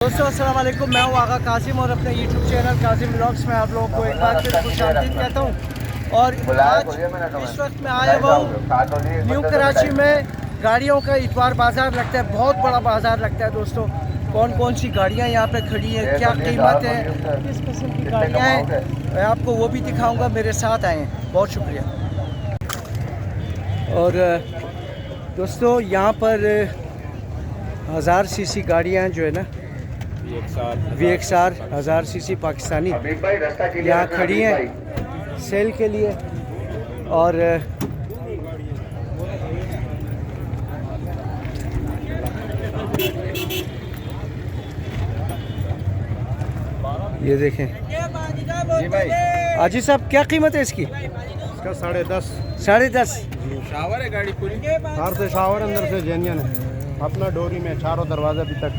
दोस्तों अस्सलाम वालेकुम, मैं हूँ आगा कासिम और अपने यूट्यूब चैनल कासिम ब्लॉग्स में आप लोगों को एक बार फिर खुशामदीद कहता हूँ। और आज इस वक्त मैं आया हुआ हूँ न्यू कराची में। गाड़ियों का इतवार बाज़ार लगता है, बहुत बड़ा बाज़ार लगता है दोस्तों। कौन कौन सी गाड़ियाँ यहाँ पे खड़ी हैं, क्या कीमत है, किस किस्म की गाड़ियाँ हैं, मैं आपको वो भी दिखाऊँगा। मेरे साथ आए हैं, बहुत शुक्रिया। और दोस्तों यहाँ पर 1000 सीसी गाड़ियाँ जो है ना, VXR 1000 सीसी पाकिस्तानी यहाँ खड़ी हैं सेल के लिए। और ये देखें जी भाई, आजी साहब, क्या कीमत है इसकी? इसका 10.5। 10.5। शावर है गाड़ी पूरी, बाहर से शावर अंदर से जेन्यन है। अपना डोरी में चारों दरवाजे अभी तक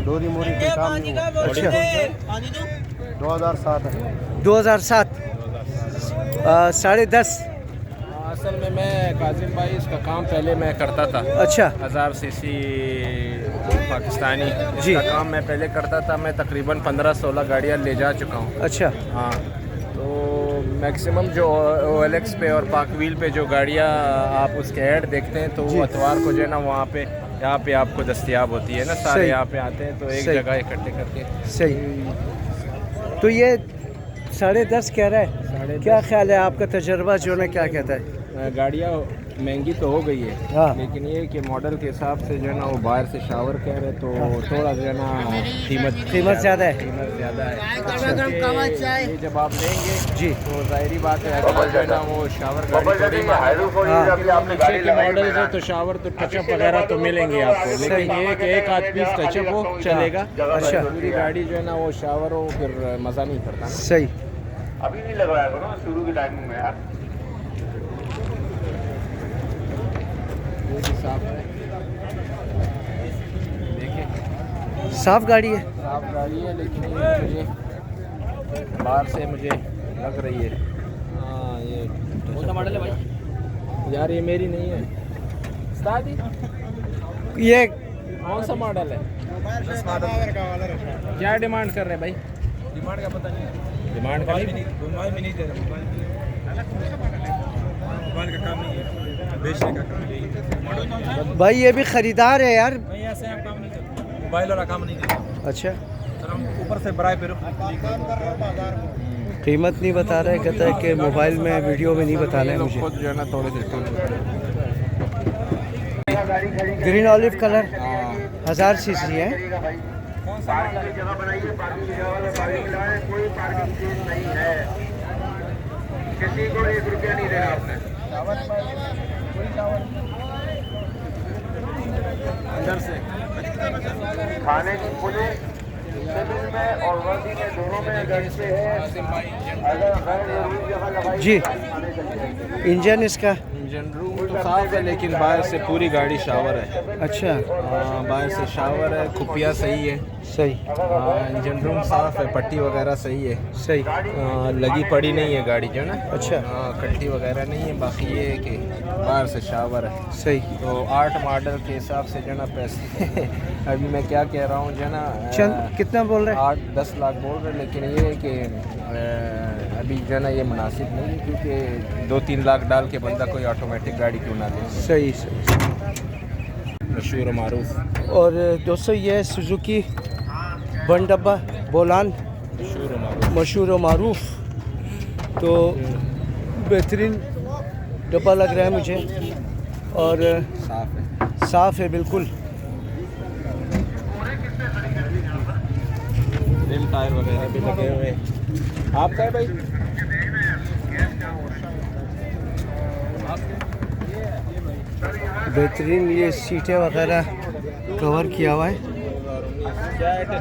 डोरी मोरी कोई काम नहीं हुआ। अच्छा, 2007 है। 2007 10.5। असल में मैं काजिम भाई इसका काम पहले मैं करता था। अच्छा 1000 सीसी पाकिस्तानी जी। इसका काम मैं पहले करता था। मैं तकरीबन 15-16 गाड़ियाँ ले जा चुका हूँ। अच्छा हाँ, तो मैक्सिमम जो OLX पे और पाक व्हील पे जो गाड़ियाँ आप उसके ऐड देखते हैं, तो वो अतवार को जो है ना वहाँ पे यहाँ पे आपको दस्तयाब होती है ना, सारे सही। यहाँ पे आते हैं तो एक सही। जगह इकट्ठे करके। सही। तो ये 10.5 कह रहा है, 10.5 क्या ख्याल है आपका, तजर्बा जो है क्या कहता है? गाड़ियाँ महंगी तो हो गई है, हाँ। लेकिन ये कि मॉडल के हिसाब से जो है ना वो बाहर से शावर कह रहे, तो थोड़ा जो है ना कीमत ज़्यादा है। कीमत ज़्यादा है। ये जब आप लेंगे जी तो जाहिर बात है कि जो है ना वो शावर गाड़ी थोड़ी में नीचे के मॉडल है, तो शावर तो टचअप वगैरह तो मिलेंगे आपको, लेकिन ये कि एक आध पीस टचअप हो चलेगा। अच्छा। पूरी गाड़ी जो है ना वो शावर हो फिर मज़ा नहीं करता ना। सही। अभी नहीं लगवाया करो ना शुरू की टाइमिंग में यार। ये भी साफ है, देखिए साफ गाड़ी है। साफ गाड़ी है, लेकिन ये मुझे बाहर से मुझे लग रही है। हाँ, ये कौन सा मॉडल है भाई? यार ये मेरी नहीं है। ये कौन सा मॉडल है? क्या डिमांड कर रहे हैं भाई? डिमांड का पता नहीं है। डिमांड का नहीं दे रहे। मोबाइल का काम नहीं है, बेचने का काम है भाई, ये भी खरीदार है यार। नहीं, ऐसे हम काम नहीं करते, मोबाइल वाला काम नहीं करते। अच्छा, सर हम ऊपर से बराए पे कीमत नहीं बता रहा है, कहता है कि मोबाइल में वीडियो में नहीं बताना है मुझे। खुद जो है ना थोड़े से ग्रीन ऑलिव कलर 1000 सीसी है। पार्किंग की जगह बनाइए, पार्किंग की जगह वाले पार्किंग लगाए, कोई पार्किंग फीस नहीं है, किसी को 1 रुपया नहीं देना आपने। अंदर से खाने की पूरे सिविल में और वर्दी में दोनों में गश्ते हैं। अगर गैर जरूरी जगह लगाई जी। तो खाने चलिए। इंजन इसका इंजन रूम तो साफ है, लेकिन बाहर से पूरी गाड़ी शावर है। अच्छा, हाँ, बाहर से शावर है, खुफिया सही है। सही हाँ, इंजन रूम साफ है, पट्टी वगैरह सही है। सही। लगी पड़ी नहीं है गाड़ी जो है ना। अच्छा। हाँ, कट्टी वगैरह नहीं है। बाकी ये है कि बाहर से शावर है। सही। तो 8 मॉडल के हिसाब से जो है ना पैसे अभी मैं क्या कह रहा हूँ जो है ना, चंद कितना बोल रहे हैं? 8-10 लाख बोल रहे, लेकिन ये है कि अभी जो है ना ये मुनासिब नहीं है, क्योंकि 2-3 लाख डाल के बंदा कोई ऑटोमेटिक गाड़ी क्यों ना ले। सही सही। मशहूर मारूफ। और दोस्तों ये सुजुकी वन डब्बा बोलान मशहूर व मारूफ, तो बेहतरीन डब्बा लग रहा है मुझे और साफ है। साफ़ है बिल्कुल। रिम टायर वगैरह भी लगे हुए हैं। आपका है भाई? बेहतरीन ये सीटें वगैरह कवर किया हुआ है।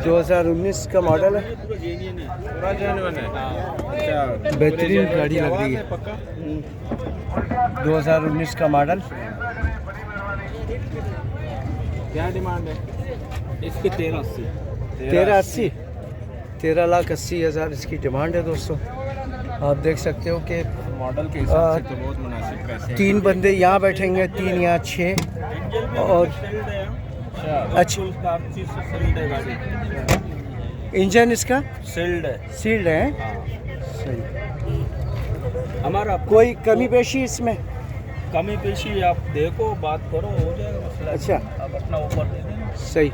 2019 का मॉडल है। पूरा जेन्युइन है। बेहतरीन गाड़ी लग रही है। 2019 का मॉडल। क्या डिमांड है इसकी? 1380। 1380। 13,80,000 इसकी डिमांड है दोस्तों। आप देख सकते हो कि मॉडल के हिसाब से तो बहुत मुनासिब पैसे हैं। 3 बंदे यहाँ बैठेंगे, 3 यहाँ 6 और अच्छा इंजन इसका सील्ड है। सील्ड है। हाँ। सही। हमारा कोई कमी पेशी इसमें? कमी पेशी आप देखो, बात करो, हो जाएगा मसला। अच्छा, आप अपना ऊपर दे देना। सही।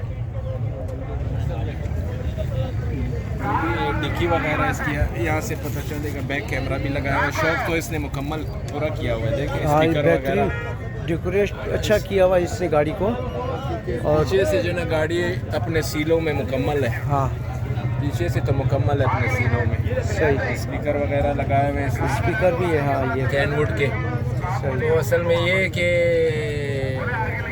डिक्की वगैरह इसकी यहाँ से पता चलेगा। बैक कैमरा भी लगाया हुआ है। शौक तो इसने मुकम्मल पूरा किया हुआ है। देखिए हाँ, स्पीकर बेहतरीन वगैरह डेकोरेट अच्छा किया हुआ है इसने गाड़ी को। और पीछे से जो ना गाड़ी अपने सीलों में मुकम्मल है। हाँ, पीछे से तो मुकम्मल है अपने सीलों में। सही। स्पीकर वगैरह लगाए हुए हैं इसमें। स्पीकर भी है। हाँ, ये कैनवुड के। सही। तो असल में ये है कि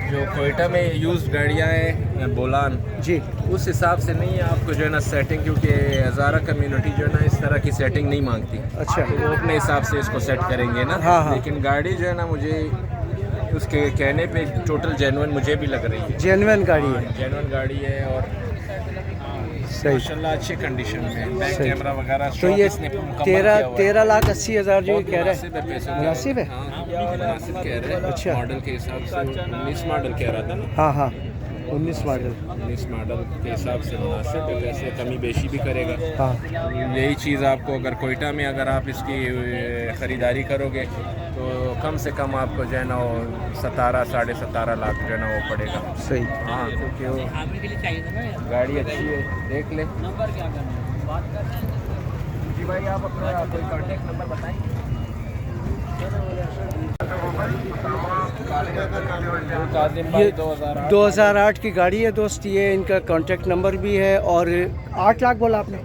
जो कोयटा में यूज्ड गाड़ियाँ हैं बोलान, जी, उस हिसाब से नहीं है आपको जो है ना सेटिंग, क्योंकि हज़ारा कम्युनिटी जो है ना इस तरह की सेटिंग नहीं मांगती। अच्छा। तो वो अपने हिसाब से इसको सेट करेंगे ना। हाँ, हाँ। लेकिन गाड़ी जो है ना मुझे उसके कहने पे टोटल जेन्युइन मुझे भी लग रही है। जेन्युइन गाड़ी है। जेन्युइन गाड़ी है और सही। माशाल्लाह अच्छी कंडीशन में है। बैक सही। कैमरा वगैरह तो शॉप ये इसने मुकम्मल 13,80,000 जो ये कह रहे मुनासिब हैं, है पैसे। मुनासिब है। हाँ, मुनासिब कह रहे हैं। अच्छा। मॉडल के हिसाब से 19 मॉडल कह रहा था ना। हाँ हाँ, 19 मॉडल। 19 मॉडल के हिसाब से मुनासिब है पैसे। कमी बेशी भी करेगा। हाँ, यही चीज़ आपको अगर कोयटा में अगर आप इसकी ख़रीदारी करोगे तो कम से कम आपको जो है ना वो 17 साढ़े 17 लाख जो है ना वो पड़ेगा। सही। हाँ, क्योंकि वो गाड़ी अच्छी है। देख ले जी भाई, आप अपना कोई कॉन्टेक्ट नंबर बताएंगे? 2008 की गाड़ी है दोस्त। ये इनका कांटेक्ट नंबर भी है। और 8 लाख बोला आपने,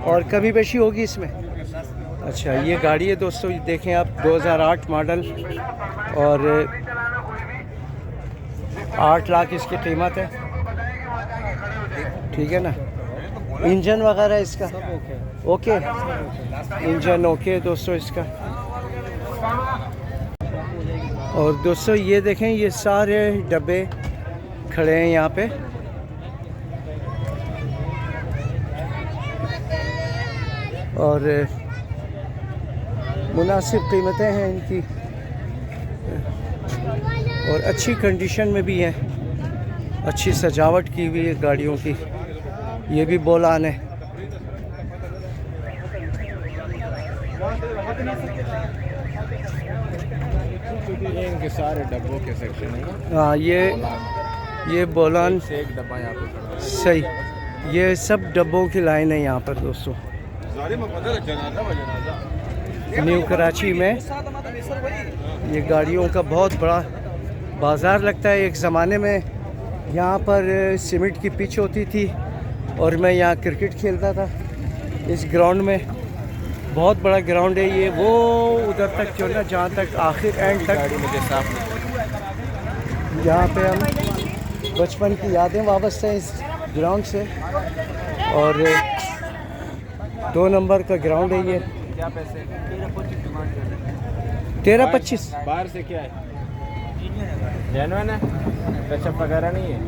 और कमी पेशी होगी इसमें? अच्छा, ये गाड़ी है दोस्तों, ये देखें आप, 2008 मॉडल और 8 लाख इसकी कीमत है। ठीक है ना। इंजन वगैरह इसका ओके, इंजन ओके दोस्तों इसका। और दोस्तों ये देखें, ये सारे डब्बे खड़े हैं यहाँ पे। और मुनासिब कीमतें हैं इनकी और अच्छी कंडीशन में भी हैं। अच्छी सजावट की हुई है गाड़ियों की। ये भी बोलान है। ये इनके सारे डब्बों के सेक्शन है। हाँ, ये बोलान से एक डब्बा यहाँ पे खड़ा है। सही। ये सब डब्बों की लाइन है यहाँ पर दोस्तों। न्यू कराची में ये गाड़ियों का बहुत बड़ा बाज़ार लगता है। एक ज़माने में यहाँ पर सीमेंट की पिच होती थी और मैं यहाँ क्रिकेट खेलता था इस ग्राउंड में। बहुत बड़ा ग्राउंड है ये, वो उधर तक जो ना, जहाँ तक आखिर एंड तक। मुझे साफ यहाँ पे हम बचपन की यादें वाबस्ते हैं इस ग्राउंड से। और 2 नंबर का ग्राउंड है ये। क्या पैसे? 13-25। बाहर से क्या है? जेन्युइन है, टचअप वगैरह नहीं है।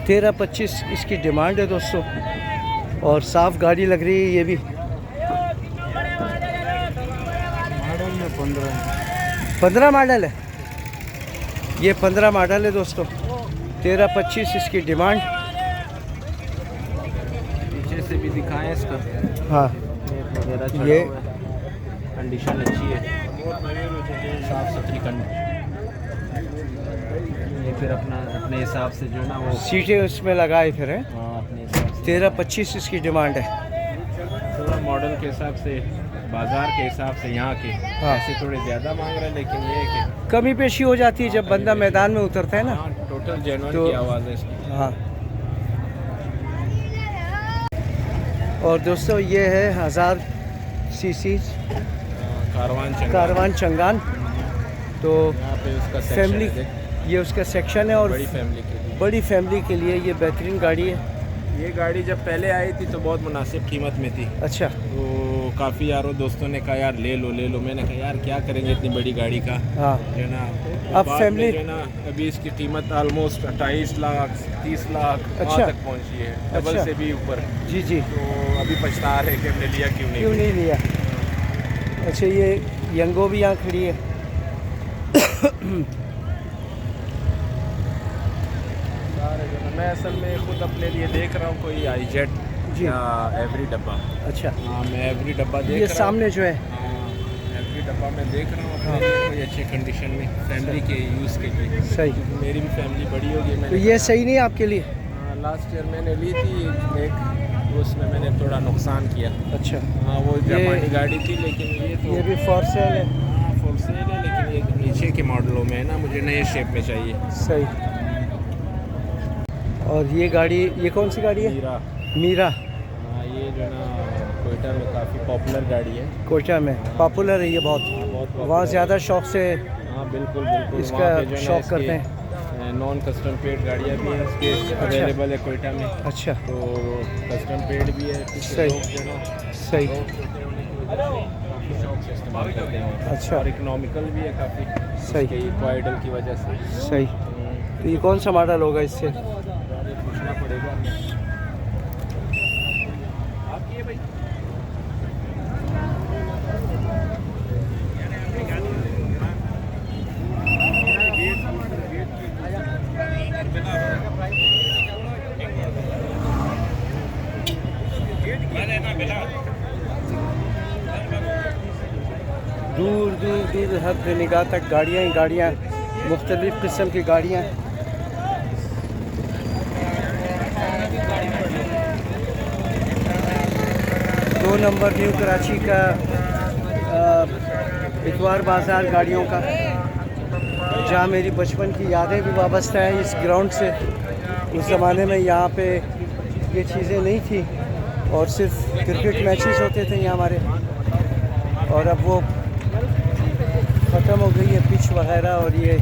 13-25 इसकी डिमांड है दोस्तों। और साफ गाड़ी लग रही है ये भी। मॉडल में 15 मॉडल है ये। 15 मॉडल है दोस्तों। 13-25 इसकी डिमांड। पीछे से भी दिखाएं इसका। हाँ, वगैरह ये कंडीशन अच्छी है, साफ सुथरी कंडीशन। ये फिर अपने हिसाब से जो ना वो सीटें उसमें लगाए फिर हैं। हाँ, अपने हिसाब से 13-25 इसकी डिमांड है। थोड़ा मॉडल के हिसाब से, बाजार के हिसाब से यहाँ के हाँ। ऐसे थोड़े ज़्यादा मांग रहे हैं, लेकिन ये है कि कमी पेशी हो जाती है जब बंदा मैदान में उतरता है ना। हाँ, टोटल जेन्युइन तो- की आवाज़ है इसकी। हाँ। और दोस्तों ये है 1000 सीसी कारवान चंगान। तो यहाँ पे उसका सेक्शन फैमिली, है, देख, ये उसका सेक्शन है। और बड़ी फैमिली के लिए। बड़ी फैमिली के लिए ये बेहतरीन गाड़ी है। ये गाड़ी जब पहले आई थी तो बहुत मुनासिब कीमत में थी। अच्छा। तो काफ़ी यारों दोस्तों ने कहा यार ले लो ले लो। मैंने कहा यार क्या करेंगे इतनी बड़ी गाड़ी का, हाँ, जो है ना। अब बाद फैमिली- में जो है ना, अभी इसकी कीमत ऑलमोस्ट 28 लाख 30 लाख अच्छा। वहाँ तक पहुँची है, डबल अच्छा। से भी ऊपर। जी जी। तो अभी पछता रहे कि हमने लिया क्यों क्यों नहीं। नहीं लिया। अच्छा, ये यंगो भी यहाँ खड़ी है। सारे जो है ना, मैं असल में खुद अपने लिए देख रहा हूँ कोई आई जेट जी। या एवरी डब्बा? अच्छा, हाँ, मैं एवरी डब्बा देख ये रहा सामने जो है, हूँ। एवरी डब्बा मैं देख रहा हूँ अपने लिए कोई अच्छे कंडीशन में फैमिली के यूज़ के लिए। सही। क्योंकि मेरी भी फैमिली बड़ी होगी। तो मैंने ये कहा- सही नहीं है आपके लिए? हाँ, लास्ट ईयर मैंने ली थी एक, तो उसमें मैंने थोड़ा नुकसान किया। अच्छा, हाँ, वो जापानी गाड़ी थी, लेकिन ये तो ये भी फॉर सेल है। हाँ फुल सेल है, लेकिन ये नीचे के मॉडलों में है ना, मुझे नए शेप में चाहिए। सही। और ये गाड़ी, ये कौन सी गाड़ी है? मीरा। मीरा, हाँ, ये जो ना कोयटा में काफ़ी पॉपुलर गाड़ी है। कोयटा में पॉपुलर है ये बहुत। बहुत popular वहाँ है। ज़्यादा शौक से हाँ बिल्कुल बिल्कुल, इसका वहाँ पे जो है ना शौक इसके, करते हैं। नॉन कस्टम पेड गाड़ियाँ भी हैं इसके अवेलेबल है कोयटा में। अच्छा, तो कस्टम पेड भी है। कुछ सही। लोग जो ना सही। रोड छोटे होने की वजह से काफ़ी शौक से इस्तेमाल करते हैं। अच्छा। और इकोनॉमिकल भी है काफ़ी, सही। इसके इक्वाइडल की वजह से। सही। तो ये कौन सा मॉडल होगा इससे? गाड़ी पूछना पड़ेगा। आपकी है भाई? दूर दूर दूर हद निगाह तक गाड़ियाँ ही गाड़ियाँ, मुख्तलिफ़ किस्म की गाड़ियाँ। दो नंबर न्यू कराची का इतवार बाज़ार गाड़ियों का, जहाँ मेरी बचपन की यादें भी वाबस्ता हैं इस ग्राउंड से। उस ज़माने में यहाँ पे ये चीज़ें नहीं थी और सिर्फ क्रिकेट मैचेस होते थे यहाँ हमारे, और अब वो ख़त्म हो गई है पिच वगैरह, और ये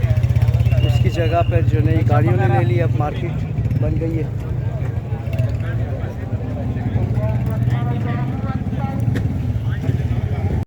उसकी जगह पर जो नई गाड़ियों ने ले ली, अब मार्केट बन गई है।